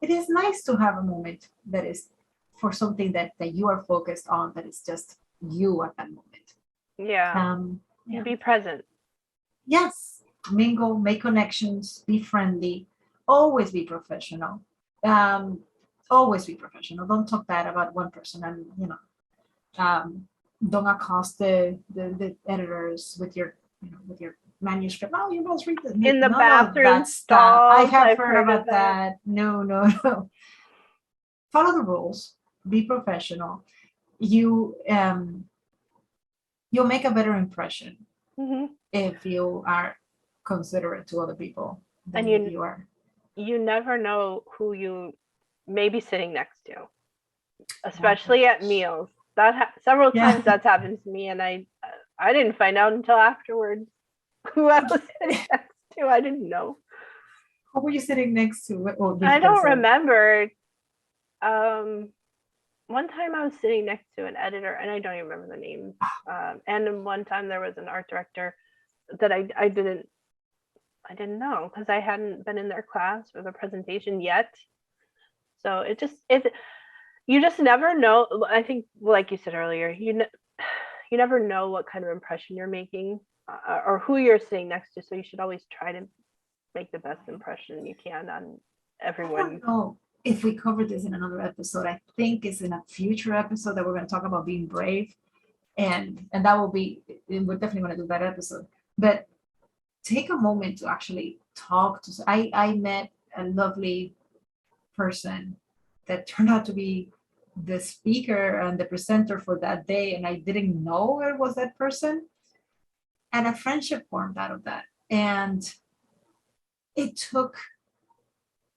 B: it is nice to have a moment that is for something that you are focused on, that is just you at that moment.
A: Yeah.
B: Yeah.
A: Be present.
B: Yes, mingle, make connections, be friendly, always be professional. Always be professional. Don't talk bad about one person, and don't accost the editors with your with your manuscript. Oh, you must read this.
A: In the
B: None of
A: bathroom
B: that stuff. I
A: stalls,
B: have
A: I've
B: heard
A: heard
B: about
A: of that.
B: that. No. Follow the rules. Be professional. You'll make a better impression if you are considerate to other people than
A: And
B: if you are.
A: you never know who you may be sitting next to, especially at meals. Several times that's happened to me, and I didn't find out until afterwards who I was sitting next to. I didn't know.
B: Who were you sitting next to?
A: I don't remember. One time I was sitting next to an editor, and I don't even remember the name. And one time there was an art director that I didn't know, because I hadn't been in their class or the presentation yet. So you just never know. I think, like you said earlier, you never know what kind of impression you're making, or who you're sitting next to. So you should always try to make the best impression you can on everyone.
B: I don't know if we covered this in another episode. I think it's in a future episode that we're going to talk about being brave, and that will be, we're definitely going to do that episode. But take a moment to actually talk to. I met a lovely person that turned out to be the speaker and the presenter for that day, and I didn't know it was that person. And a friendship formed out of that. And it took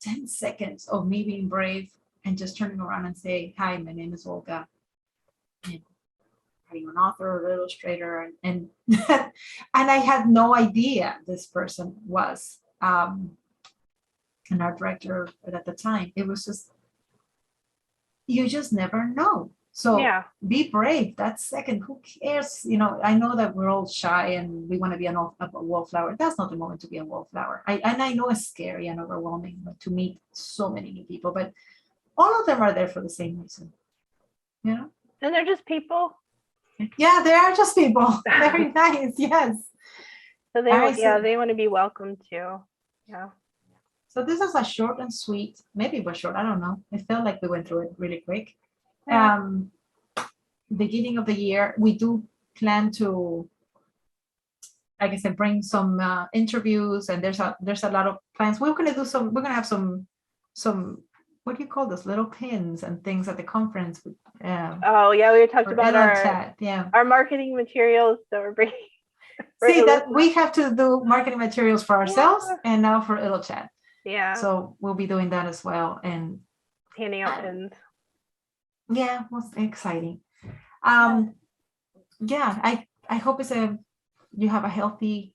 B: 10 seconds of me being brave and just turning around and say, hi, my name is Olga. And I'm an author, an illustrator, and and I had no idea this person was an art director at the time. It was just, you just never know. So be brave. That second, who cares? I know that we're all shy and we want to be a wallflower. That's not the moment to be a wallflower. I know it's scary and overwhelming to meet so many new people, but all of them are there for the same reason. And
A: they're just people.
B: Yeah, they are just people. Very nice. Yes.
A: So they want to be welcome too. Yeah.
B: So this is a short and sweet. Maybe it was short. I don't know. It felt like we went through it really quick. Beginning of the year, we do plan to, like I said, bring some interviews, and there's a lot of plans. We're gonna have some what do you call those little pins and things at the conference.
A: We talked about our marketing materials that we're bringing.
B: See that we have to do marketing materials for ourselves and now for Illo Chat.
A: Yeah.
B: So we'll be doing that as well, and
A: handing out pins.
B: Yeah, it was exciting. I hope you have a healthy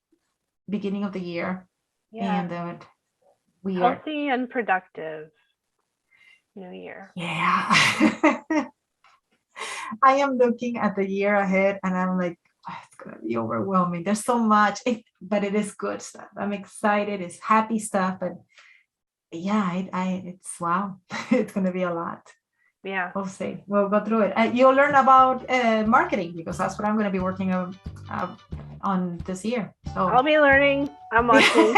B: beginning of the year. And that we are
A: healthy and productive new year.
B: Yeah. I am looking at the year ahead and I'm like, it's gonna be overwhelming. There's so much, but it is good stuff. I'm excited. It's happy stuff, but it's wow. It's gonna be a lot.
A: Yeah,
B: we'll see. We'll go through it. You'll learn about marketing, because that's what I'm going to be working on this year. So
A: I'll be learning. I'm watching.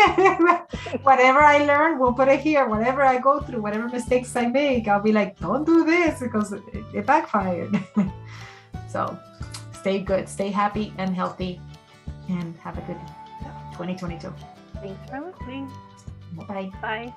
B: Whatever I learn, we'll put it here. Whatever I go through, whatever mistakes I make, I'll be like, don't do this because it backfired. So stay good, stay happy and healthy, and have a good 2022.
A: Thanks for listening.
B: Bye.
A: Bye.